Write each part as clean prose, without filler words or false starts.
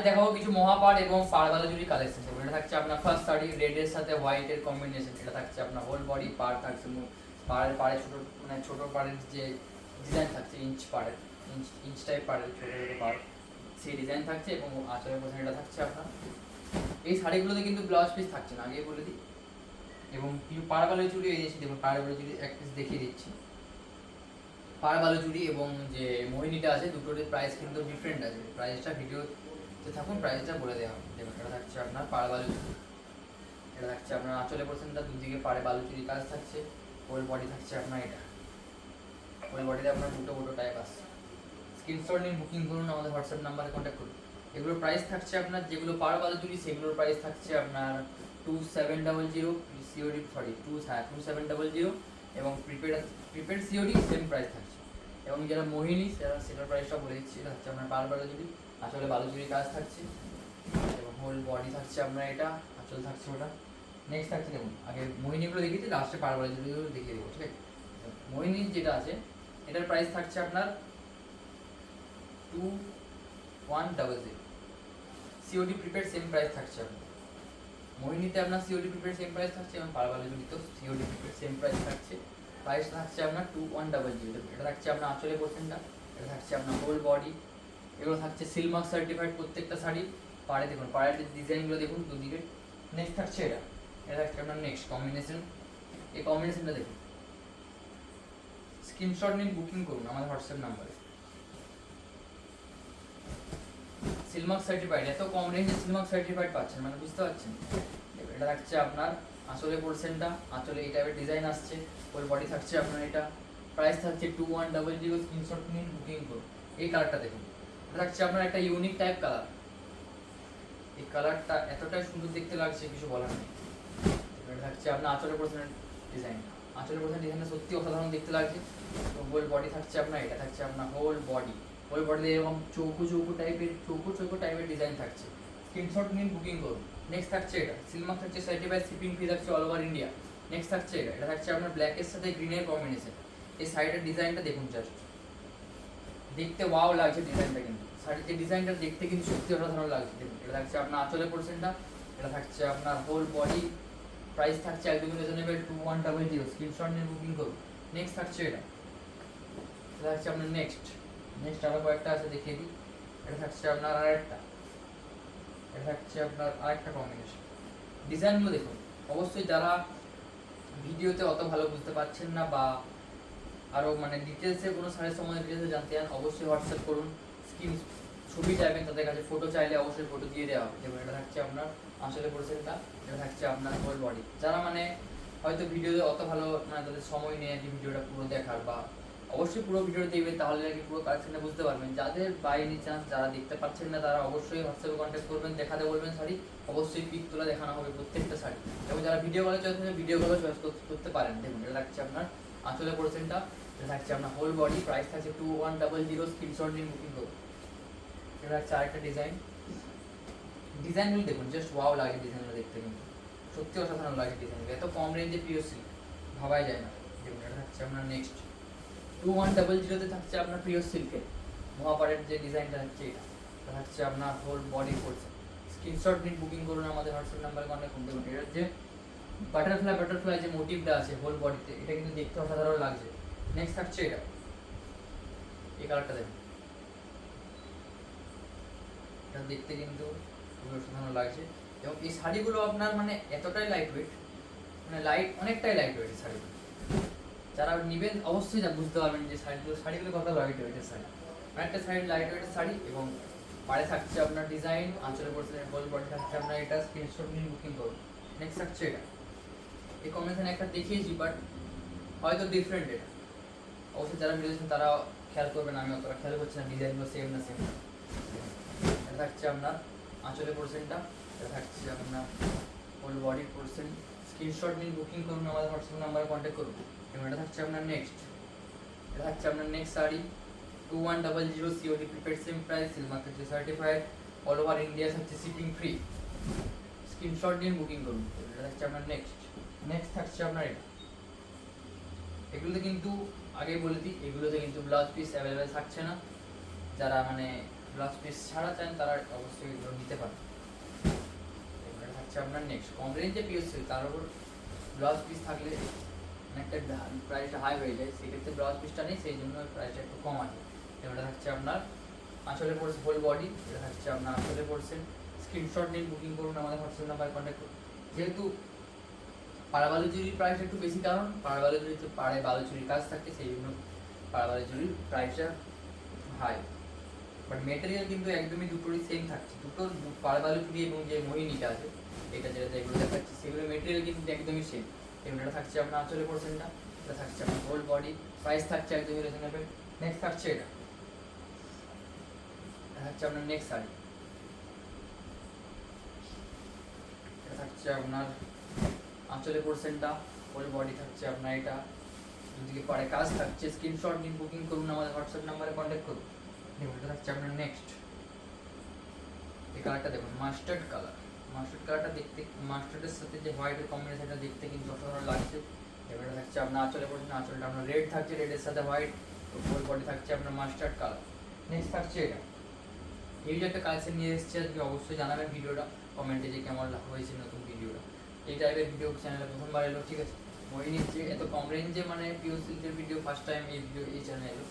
দেখাবো কিছু মহাপাড় এবং পাড়বালা জুড়ি কালেকশন। এটা থাকছে আপনার ফার্স্ট শাড়ি রেডের সাথে হোয়াইটের কম্বিনেশন। এটা থাকছে আপনার হোল বডি পাড় থাকছে, পাড়ের পাড়ে ছোট মানে ছোট পাড়ের যে ডিজাইন থাকছে ইঞ্চ পাড়ের, ইঞ্চ টাইপ পাড়ের ছোট ছোট পাড়, সেই ডিজাইন থাকছে এবং আঁচলের পোশাক এটা থাকছে আপনার। এই শাড়িগুলোতে কিন্তু ব্লাউজ পিস থাকছে না, আগেই বলে দিই। এবং কিছু পাড়বালা চুড়ি এই দিয়েছি, দেখুন পাড়বালা চুড়ি এক পিস দেখিয়ে দিচ্ছি। পাড়বালা চুড়ি এবং যে মোহিনীটা আছে দুটোর প্রাইস কিন্তু ডিফারেন্ট আছে, প্রাইসটা ভিডিও থাকুন প্রাইসটা বলে দেওয়া হবে। দেখুন এটা থাকছে আপনার পাড় বালুচুরি, এটা থাকছে আপনার আঁচলে পোর্শনটা দুদিকে পাড়ে বালুচুরি কাজ থাকছে। হোল বডি থাকছে আপনার এটা, হোল বডিতে আপনার দুটো দুটো টাইপ আসছে। স্ক্রিনশট নিন, বুকিং করুন, আমাদের হোয়াটসঅ্যাপ নাম্বারে কন্ট্যাক্ট করুন। এগুলোর প্রাইস থাকছে আপনার, যেগুলো পাড় বালুচুরি সেগুলোর প্রাইস থাকছে আপনার 2700 সিওডি, সরি 2700 এবং প্রিপেড সিওডি সেম প্রাইস থাকছে। এবং যারা মোহিনী সেটার প্রাইসটা বলে দিচ্ছি, এটা হচ্ছে আপনার পাড় বালুচুরি, আসলে বালুচুরি কাজ থাকছে এবং হোল বডি থাকছে আপনার এটা, আঁচল থাকছে ওটা। নেক্সট থাকছে দেখুন, আগে মোহিনীগুলো দেখিয়েছি, লাস্টে পাড় বালুচুরিগুলো দেখিয়ে দেবো, ঠিক আছে। মোহিনীর যেটা আছে এটার প্রাইস থাকছে আপনার 2100 সিওডি প্রিপেড সেম প্রাইস থাকছে আপনার। মোহিনীতে আপনার সিওডি প্রিপেড সেম প্রাইস থাকছে এবং পাড় বালুচুরিতেও সিওডি প্রিপেড সেম প্রাইস থাকছে। প্রাইস থাকছে আপনার 2100। এটা থাকছে আপনার আঁচলের পোর্শনটা, এটা থাকছে আপনার হোল বডি। এগুলো থাকছে সিলমার্ক সার্টিফাইড প্রত্যেকটা শাড়ি। পাড়ে দেখুন, পাড়ের ডিজাইনগুলো দেখুন দুদিকে। নেক্সট থাকছে এটা, এটা থাকছে আপনার নেক্সট কম্বিনেশন। এই কম্বিনেশনটা দেখুন, স্ক্রিনশট নিন, বুকিং করুন আমাদের হোয়াটসঅ্যাপ নাম্বারে। সিলমার্ক সার্টিফাইড, এত কম রেঞ্জে সিলমার্ক সার্টিফাইড পাচ্ছেন, মানে বুঝতে পারছেন। এটা থাকছে আপনার আঁচলের পোর্শনটা, আঁচলে এই টাইপের ডিজাইন আসছে। ওর বডি থাকছে আপনার এটা, প্রাইস থাকছে 2100। স্ক্রিনশট নিন, বুকিং করুন। এই কালারটা দেখুন, এটা থাকছে আপনার একটা ইউনিক টাইপ কালার। এই কালারটা এতটাই সুন্দর দেখতে লাগছে, কিছু বলার নেই। এটা থাকছে আপনার আঁচলের পোর্শনের ডিজাইন, আঁচলের পোর্শনের ডিজাইনটা সত্যি অসাধারণ দেখতে লাগছে। তো হোল বডি থাকছে আপনার, এটা থাকছে আপনার হোল বডি। হোল বডিতে এরকম চৌকো চৌকো টাইপের ডিজাইন থাকছে। স্ক্রিনশট নিন, বুকিং করুন। নেক্সট থাকছে এটা, সিলমার্ক থাকছে সার্টিফাইড, শিপিং ফ্রি থাকছে অল ওভার ইন্ডিয়া। নেক্সট থাকছে এটা, এটা থাকছে আপনার ব্ল্যাকের সাথে গ্রিনের কম্বিনেশন। এই সাইডের ডিজাইনটা দেখুন, জাস্ট দেখতে ওয়াও লাগছে ডিজাইনটা, কিন্তু শাড়ির যে ডিজাইনটা দেখতে কিন্তু সত্যি অসাধারণ লাগছে। দেখুন এটা থাকছে আপনার আঁচলের পোর্শনটা, এটা থাকছে আপনার হোল বডি। প্রাইস থাকছে একদমই রিজনেবল 2100। স্ক্রিনশট নিয়ে বুকিং করুন। নেক্সট থাকছে এটা, এটা থাকছে আপনার নেক্সট আরও কয়েকটা আছে দেখিয়ে দিই। এটা থাকছে আপনার আরেকটা, এটা থাকছে আপনার আরেকটা কম্বিনেশন। ডিজাইনগুলো দেখুন। অবশ্যই যারা ভিডিওতে অত ভালো বুঝতে পারছেন না বা আরও মানে ডিটেলসে কোনো শাড়ির সম্বন্ধে ডিটেলসে জানতে চান, অবশ্যই হোয়াটসঅ্যাপ করুন। স্ক্রিন ছবি চাইবেন তাদের কাছে, ফটো চাইলে অবশ্যই ফটো দিয়ে দেওয়া হবে। যেমন এটা থাকছে আপনার আঁচলের পোর্শনটা, এটা থাকছে আপনার হোল বডি। যারা মানে হয়তো ভিডিওতে অত ভালো মানে তাদের সময় নেই যে ভিডিওটা পুরো দেখার, বা অবশ্যই পুরো ভিডিওটা দেখবেন, তাহলে নাকি পুরো কালেকশনটা বুঝতে পারবেন। যাদের বাই এনি চান্স যারা দেখতে পাচ্ছেন না, তারা অবশ্যই হোয়াটসঅ্যাপে কন্ট্যাক্ট করবেন, দেখাতে বলবেন শাড়ি। অবশ্যই পিক তোলা দেখানো হবে প্রত্যেকটা শাড়ি। এবং যারা ভিডিও কলে চয়েস করবেন, ভিডিও কলে চয়েস করতে পারেন। দেখুন এটা থাকছে আপনার আঁচলের পোর্শনটা, এটা থাকছে আপনার হোল বডি। প্রাইস থাকছে 2100। স্ক্রিনশট নিন, বুকিং করুন। এটা হচ্ছে আরেকটা ডিজাইন। ডিজাইনগুলো দেখুন, জাস্ট ওয়াও লাগে ডিজাইনগুলো দেখতে, কিন্তু সত্যি অসাধারণ লাগে ডিজাইনগুলো। এত কম রেঞ্জে পিওর সিল্ক ভাবাই যায় না। দেখুন এটা থাকছে আপনার নেক্সট 2100 থাকছে আপনার পিওর সিল্কের মহাপাড়ের যে ডিজাইনটা থাকছে, এটা থাকছে আপনার হোল বডি করছে। স্ক্রিনশট নিন, বুকিং করুন আমাদের হোয়াটসঅ্যাপ নাম্বারে কন্ট্যাক্ট করুন। দেখুন এটার যে বাটারফ্লাই যে মোটিভটা আছে হোল বডিতে, এটা কিন্তু দেখতে অসাধারণ লাগছে। নেক্সট থাকছে এটা, এই কালারটা দেখুন, এটা দেখতে কিন্তু খুবই অসাধারণ লাগছে। এবং এই শাড়িগুলো আপনার মানে এতটাই লাইট ওয়েট, মানে অনেকটাই লাইট ওয়েটের শাড়িগুলো। যারা নেবেন অবশ্যই যা বুঝতে পারবেন যে শাড়িগুলো কত লাইট ওয়েটের শাড়ি। অনেকটা শাড়ি লাইট ওয়েটের শাড়ি এবং পাড়ে থাকছে আপনার ডিজাইন, আঁচলের পোর্শনের হোল বডি থাকছে আপনার এটা। স্ক্রিনশট নিয়ে বুকিং করুন। নেক্সট থাকছে এটা, এই কম্বিনেশন একটা দেখিয়েছি বাট হয়তো ডিফারেন্ট। এটা অবশ্যই যারা মিলেছেন তারা খেয়াল করবেন, আমি অতটা খেয়াল করছি না ডিজাইনগুলো সেম না সেম। এটা থাকছে আপনার আঁচলের পোর্শনটা, এটা থাকছে আপনার হোল বডি পোর্শন। স্ক্রিনশট নিন, বুকিং করুন আমাদের হোয়াটসঅ্যাপ নাম্বারে কন্ট্যাক্ট করুন। এবং এটা থাকছে আপনার নেক্সট, এটা থাকছে আপনার next sari 2100 COD prepaid same price, Silk Mark থাকছে সার্টিফাইড, অল ওভার ইন্ডিয়া থাকছে শিপিং ফ্রি। স্ক্রিনশট নিন, বুকিং করুন। এটা থাকছে আপনার নেক্সট থাকছে আপনার এটা। এগুলোতে কিন্তু আগেই বলে দিই, এগুলোতে কিন্তু ব্লাউজ পিস অ্যাভেলেবেল থাকছে না। যারা মানে ব্লাউজ পিস ছাড়া চান তারা অবশ্যই এগুলো নিতে পারেন। এটা থাকছে আপনার নেক্সট কম রেঞ্জে পিওর সিল্ক, তার উপর ব্লাউজ পিস থাকলে অনেকটা প্রাইসটা হাই হয়ে যায়, সেক্ষেত্রে ব্লাউজ পিসটা নেই, সেই জন্য প্রাইসটা একটু কম আছে। এটা থাকছে আপনার আঁচলে পড়ছে হোল বডি, এটা থাকছে আপনার আঁচলে পড়ছেন। স্ক্রিনশট নিন, বুকিং করুন, আমাদের হোয়াটসঅ্যাপ নাম্বার কন্ট্যাক্ট করুন। যেহেতু পাড়া বালুচুরির প্রাইস একটু বেশি, কারণ পাড়া বালুচুরিতে পাড়ে বালুচুরির কাজ থাকে, সেই জন্য পাড়া বালুচুরির প্রাইসটা হাই। বাট মেটেরিয়াল কিন্তু একদমই দুটোরই সেম থাকছে, দুটোর পাড়া বালুচুরি এবং যে মোহিনীটা আছে এটা যেটা এগুলো দেখাচ্ছি সেগুলো মেটেরিয়াল কিন্তু একদমই সেম। এবং এটা থাকছে আপনার আঁচলে পোর্শনটা, এটা থাকছে আপনার হোল বডি, প্রাইস থাকছে একদমই রিজনেবল। নেক্সট থাকছে এটা থাকছে আপনার নেক্সট শাড়ি, এটা থাকছে আপনার আঁচলে পোর্শনটা, হোল বডি থাকছে আপনার এটা, দুদিকে পাড়ে কাজ থাকছে। স্ক্রিনশট নিন, বুকিং করুন, আমাদের হোয়াটসঅ্যাপ নাম্বারে কন্ট্যাক্ট করুন। দেখুন এটা থাকছে আপনার নেক্সট, এই কালারটা দেখুন মাস্টার্ড কালার। মাস্টার্ড কালারটা দেখতে, মাস্টার্ডের সাথে যে হোয়াইটের কম্বিনেশনটা দেখতে কিন্তু অসাধারণ লাগছে। এবারে থাকছে আপনার আঁচলে পড়ছে, আঁচলটা আপনার রেড থাকছে, রেডের সাথে হোয়াইট, হোল বডি থাকছে আপনার মাস্টার্ড কালার। নেক্সট থাকছে এটা, এই যে একটা কালেকশন নিয়ে এসেছে আজকে, অবশ্যই জানাবেন ভিডিওটা কমেন্টে যে কেমন হয়েছে নতুন ভিডিওটা। এই টাইপের ভিডিও চ্যানেলে প্রথমবার এলো, ঠিক আছে, মোহিনীর যে এত কম রেঞ্জে মানে পিওর সিল্কের ভিডিও ফার্স্ট টাইম এই ভিডিও এই চ্যানেলে এলো,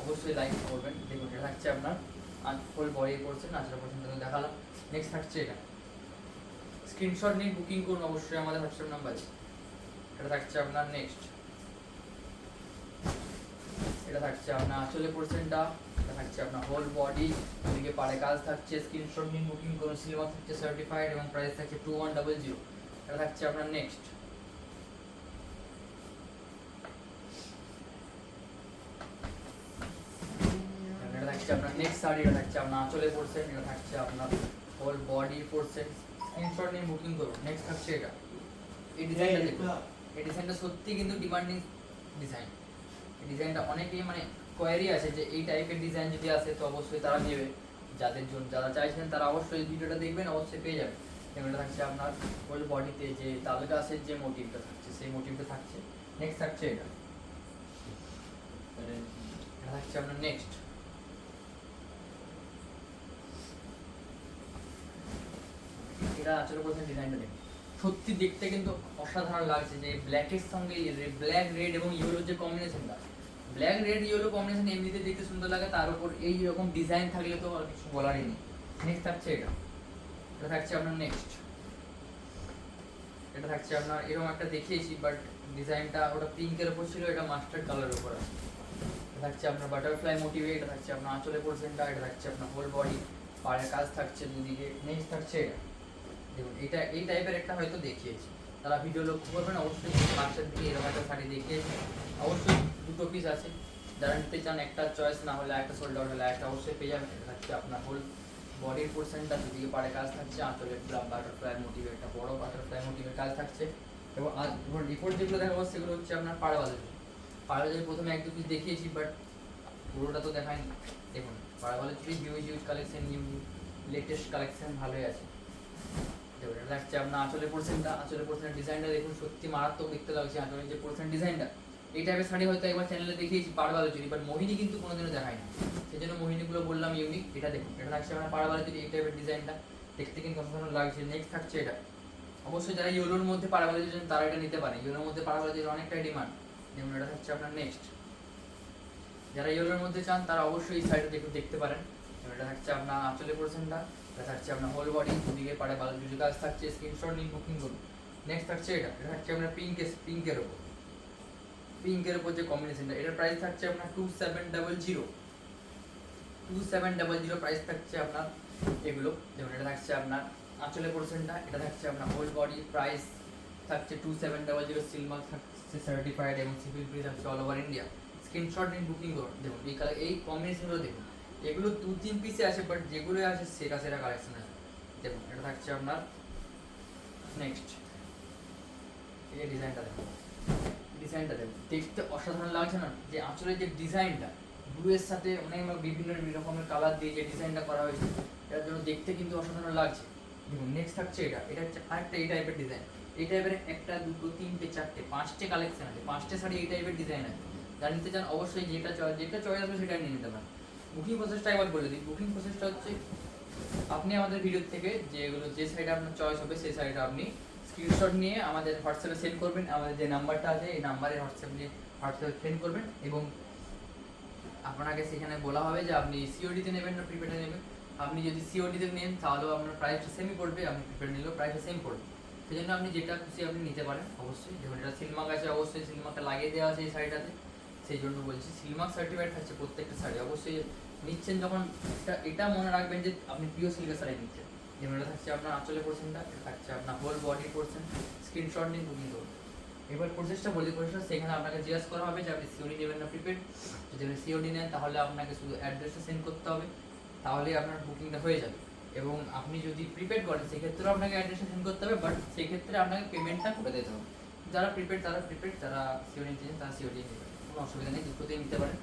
অবশ্যই লাইক করবেন। দেখুন এটা থাকছে আপনার ফুল বডি পড়ছেন, আঁচড়া পর্যন্ত দেখালাম। নেক্সট থাকছে এটা, স্ক্রিনশট নিয়ে বুকিং করুন অবশ্যই আমাদের হোয়াটসঅ্যাপ নাম্বারে। এটা থাকছে আপনার নেক্সট, এটা থাকছে আপনার আঁচলে পোর্শনটা, এটা থাকছে আপনার হোল বডি, এদিকে পাড়ে কাজ থাকছে। স্ক্রিনশট নিন, বুকিং করুন, সিলভার থাকছে সার্টিফাইড এবং প্রাইস থাকছে 2100। এটা থাকছে আপনার নেক্সট, এটা থাকছে আপনার নেক্সট শাড়ি, এটা থাকছে আপনার আঁচলে পোর্শন, এটা থাকছে আপনার হোল বডি পোর্শন। স্ক্রিনশট নিন, বুকিং করুন। নেক্সট থাকছে এটা, এই ডিজাইনটা দেখুন, এই ডিজাইনটা সত্যি কিন্তু ডিমান্ডিং ডিজাইন। এই ডিজাইনটা অনেকেই মানে কোয়ারি আছে যে এই টাইপের ডিজাইন যদি আসে তো অবশ্যই তারা নেবে, যাদের জন্য যারা চাইছেন তারা অবশ্যই ভিডিওটা দেখবেন, অবশ্যই পেয়ে যাবেন। এবং এটা থাকছে আপনার হোল বডিতে যে তাল গাছের যে মোটিভটা থাকছে সেই মোটিভটা থাকছে। নেক্সট থাকছে এটা, এটা থাকছে আপনার নেক্সট, এটা আচরণ করছেন ডিজাইনটা দেখুন, সত্যি দেখতে কিন্তু অসাধারণ লাগছে। যে ব্ল্যাকের সঙ্গে ব্ল্যাক রেড এবং ইয়েলোর যে কম্বিনেশনটা, ব্ল্যাক রেড ইয়েলো কম্বিনেশন এমনিতে দেখতে সুন্দর লাগে, তার উপর এই রকম ডিজাইন থাকলে তো আর কিছু বলারই নেই। নেক্সট থাকছে এটা, এটা থাকছে আপনার নেক্সট, এটা থাকছে আপনার এরকম একটা দেখিয়েছি বাট ডিজাইনটা ওটা পিঙ্কের উপর ছিল, এটা মাস্টার্ড কালারের উপর আছে। এটা থাকছে আপনার বাটারফ্লাই মোটিভে, এটা থাকছে আপনার আঁচলে পোর্শনটা, এটা থাকছে আপনার হোল বডি, পাড়ের কাজ থাকছে দুদিকে। নেক্সট থাকছে এটা দেখুন, এটা এই টাইপের একটা হয়তো দেখিয়েছি, তারা ভিডিও লক্ষ্য করবেন অবশ্যই। মার্চের দিকে এরকম একটা শাড়ি দেখিয়েছি, অবশ্যই দুটো পিস আছে, যারা নিতে চান একটা চয়েস না হলে একটা সোল্ড আউট হলে একটা অবশ্যই পেয়ে যাবেন। এটা থাকছে আপনার হোল বডির পোর্শনটা, দুদিকে পাড়ে কাজ থাকছে, আঁচলে বাটারফ্লাই মোটিভে একটা বড় বাটারফ্লাই মোটিভের কাজ থাকছে। এবং রিপোর্ট যেগুলো দেখাবো সেগুলো হচ্ছে আপনার পাড়া বাজার। পাড়া বাজার প্রথমে এক দু পিস দেখিয়েছি বাট পুরোটা তো দেখায়নি। দেখুন পাড়া বাজার huge huge collection, new latest collection ভালোই আছে। দেখুন এটা থাকছে আপনার আঁচলে পোর্শনটা, আঁচলে পোর্শনের ডিজাইনটা দেখুন, সত্যি মারাত্মক দেখতে লাগছে আঁচলের যে পোর্শন ডিজাইনটা। এই টাইপের শাড়ি হয়তো একবার চ্যানেলে দেখিয়েছি পাড় বালুচুরি, বাট মোহিনী কিন্তু কোনোদিনও দেখায় না, সেই জন্য মোহিনীগুলো বললাম ইউনিক। এটা দেখুন, এটা থাকছে আপনার পাড় বালুচুরি, এই টাইপের ডিজাইনটা দেখতে কিন্তু অসাধারণ লাগছে। নেক্সট থাকছে এটা, অবশ্যই যারা ইয়েলোর মধ্যে পাড়া বালুচুরি চান তারা এটা নিতে পারে, ইয়েলোর মধ্যে পাড়া বালুচুরির অনেকটাই ডিমান্ড। দেখুন এটা থাকছে আপনার নেক্সট, যারা ইয়েলোর মধ্যে চান তারা অবশ্যই এই শাড়িটা দেখতে পারেন। এটা থাকছে আপনার আঁচলে পোর্শনটা, এটা থাকছে আপনার হোল বডি, দুদিকে পাড়ে বালুচুরি কাজ থাকছে। স্ক্রিনশট নিন, বুকিং করুন। নেক্সট থাকছে এটা, এটা থাকছে আপনার পিঙ্কের ওপর, পিঙ্কের উপর যে কম্বিনেশনটা, এটার প্রাইস থাকছে আপনার 2700 প্রাইস থাকছে আপনার এগুলো। যেমন এটা থাকছে আপনার আঁচলে পোর্শনটা, এটা থাকছে আপনার হোল বডি, প্রাইস থাকছে 2700, সিলমার্ক থাকছে সার্টিফাইড এবং সিভিল ফ্রি থাকছে অল ওভার ইন্ডিয়া। স্ক্রিনশট নিন, বুকিং করুন। দেখুন এই কালার এই কম্বিনেশনগুলো দেখুন, এগুলো 2-3 পিসে আসে বাট যেগুলো আসে সেরা সেরা কালেকশন আছে। দেখুন এটা থাকছে আপনার নেক্সট, এই ডিজাইনটা দেখুন, ডিজাইনটা দেখুন দেখতে অসাধারণ লাগছে না? যে আঁচলের যে ডিজাইনটা ব্লুয়ের সাথে অনেক বিভিন্ন রকমের কালার দিয়ে যে ডিজাইনটা করা হয়েছে, এটার জন্য দেখতে কিন্তু অসাধারণ লাগছে। দেখুন নেক্সট থাকছে এটা, এটা হচ্ছে আরেকটা এই টাইপের ডিজাইন। এই টাইপের একটা দুটো তিনটে চারটে পাঁচটে কালেকশন আছে, পাঁচটে শাড়ি এই টাইপের ডিজাইন আছে। যারা নিতে চান অবশ্যই যেটা চয়েস আসবে সেটা নিয়ে নিতে পারেন। বুকিং প্রসেসটা একবার বলে দিই। বুকিং প্রসেসটা হচ্ছে আপনি আমাদের ভিডিও থেকে যে সাইটে আপনার চয়েস হবে সেই সাইটে আপনি স্ক্রিনশট নিয়ে আমাদের হোয়াটসঅ্যাপে সেন্ড করবেন। আমাদের যে নাম্বারটা আছে এই নাম্বারে হোয়াটসঅ্যাপে সেন্ড করবেন এবং আপনাকে সেখানে বলা হবে যে আপনি সিওডিতে নেবেন না প্রিপেডে নেবেন। আপনি যদি সিওডিতে নেন তাহলেও আপনার প্রাইসটা সেমই পড়বে, আপনি প্রিপেড নিলেও প্রাইসটা সেম পড়বে। সেই জন্য আপনি যেটা খুশি আপনি নিতে পারেন অবশ্যই। যেমন এটা সিলমার্ক আছে, অবশ্যই সিলমার্কে লাগিয়ে দেওয়া আছে এই শাড়িটাতে, সেই জন্য বলছি সিলমার্ক সার্টিফাইড থাকছে প্রত্যেকটা শাড়ি। অবশ্যই নিচ্ছেন যখন এটা মনে রাখবেন যে আপনি পিওর সিল্কের শাড়ি নিচ্ছেন। যেমন এটা থাকছে আপনার আঁচলের পোর্শনটা, এটা থাকছে আপনার হোল বডি পোর্শন। স্ক্রিনশট নিয়ে বুকিং করুন। এবার প্রসেসটা বলি, প্রসেসটা সেখানে আপনাকে জিজ্ঞাসা করা হবে যে আপনি সিওডি নেবেন না প্রিপেড। যদি আপনি সিওডি নেন তাহলে আপনাকে শুধু অ্যাড্রেসটা সেন্ড করতে হবে, তাহলেই আপনার বুকিংটা হয়ে যাবে। এবং আপনি যদি প্রিপেড করেন সেক্ষেত্রেও আপনাকে অ্যাড্রেসটা সেন্ড করতে হবে, বাট সেক্ষেত্রে আপনাকে পেমেন্টটা করে দিতে হবে। যারা প্রিপেড তারা প্রিপেড, যারা সিওডি নিচ্ছেন তারা সিওডি নেবেন, কোনো অসুবিধা নেই, দুটোতেই নিতে পারেন।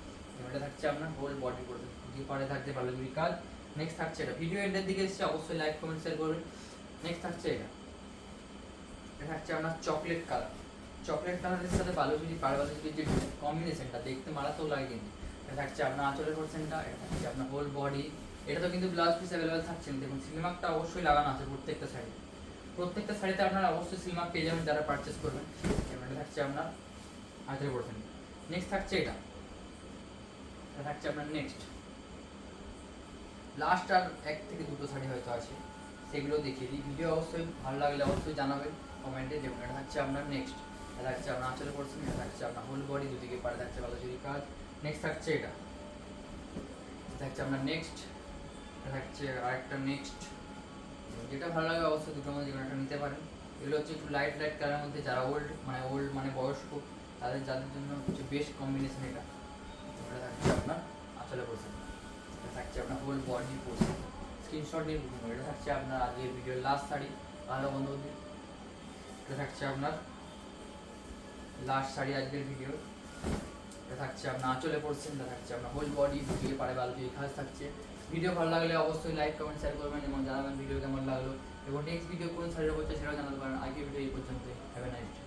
এটা থাকছে আপনার হোল বডি করবে, দিয়ে পরে থাকছে বালুচুরি কাজ। নেক্সট থাকছে এটা, ভিডিও এন্ডের দিকে এসছে, অবশ্যই লাইক কমেন্ট শেয়ার করবেন। নেক্সট থাকছে এটা থাকছে আপনার চকলেট কালার। চকলেট কালারের সাথে বালুচুরি পাড় বালুচুরির যে কম্বিনেশনটা দেখতে মারাত্মক লাগে কিন্তু। এটা থাকছে আপনার আঁচলের পোর্শনটা, এটা থাকছে আপনার হোল বডি। এটা তো কিন্তু ব্লাউজ পিস অ্যাভেলেবেল থাকছে না, দেখুন সিলমার্কটা অবশ্যই লাগানো আছে প্রত্যেকটা শাড়ি। প্রত্যেকটা শাড়িতে আপনারা অবশ্যই সিলমার্ক পেয়ে যাবেন যারা পারচেস করবেন। এটা থাকছে আপনার আঁচলের পোর্শন। নেক্সট থাকছে এটা থাকছে আপনার নেক্সট লাস্ট আর এক থেকে দুটো শাড়ি হয়তো আছে, সেগুলো দেখিয়ে দিই। ভিডিও অবশ্যই ভালো লাগলে অবশ্যই জানাবেন কমেন্টে। যেমন এটা থাকছে আপনার নেক্সট, এটা থাকছে আপনার আঁচলের পোর্শন, এটা থাকছে আপনার হোল বডি, দুদিকে পাড়ে থাকছে বালুচুরি কাজ। নেক্সট থাকছে এটা থাকছে আপনার নেক্সট, এটা থাকছে আরেকটা নেক্সট। যেটা ভালো লাগে অবশ্যই দুটোর মধ্যে যেকোনো একটা নিতে পারেন। এগুলো হচ্ছে একটু লাইট কালারের মধ্যে, যারা ওল্ড মানে বয়স্ক যাদের জন্য হচ্ছে বেস্ট কম্বিনেশন এটা। এটা থাকছে আপনার আঁচলের পোর্শন, এটা থাকছে আপনার হোল বডি পোর্শন। স্ক্রিনশট নিয়ে বুকিং করুন। এটা থাকছে আপনার আজকের ভিডিওর লাস্ট শাড়ি, ভালো বন্ধুদের। এটা থাকছে আপনার লাস্ট শাড়ি আজকের ভিডিও। এটা থাকছে আপনার আঁচলে পোর্শন, এটা থাকছে আপনার হোল বডি, দুদিকে পাড়ে বালুচুরি কাজ থাকছে। ভিডিও ভালো লাগলে অবশ্যই লাইক কমেন্ট শেয়ার করবেন এবং জানাবেন ভিডিও কেমন লাগলো এবং নেক্সট ভিডিও কোন শাড়ির উপর সেটাও জানাতে পারেন। আজকের ভিডিও এই পর্যন্তই। Have a nice day.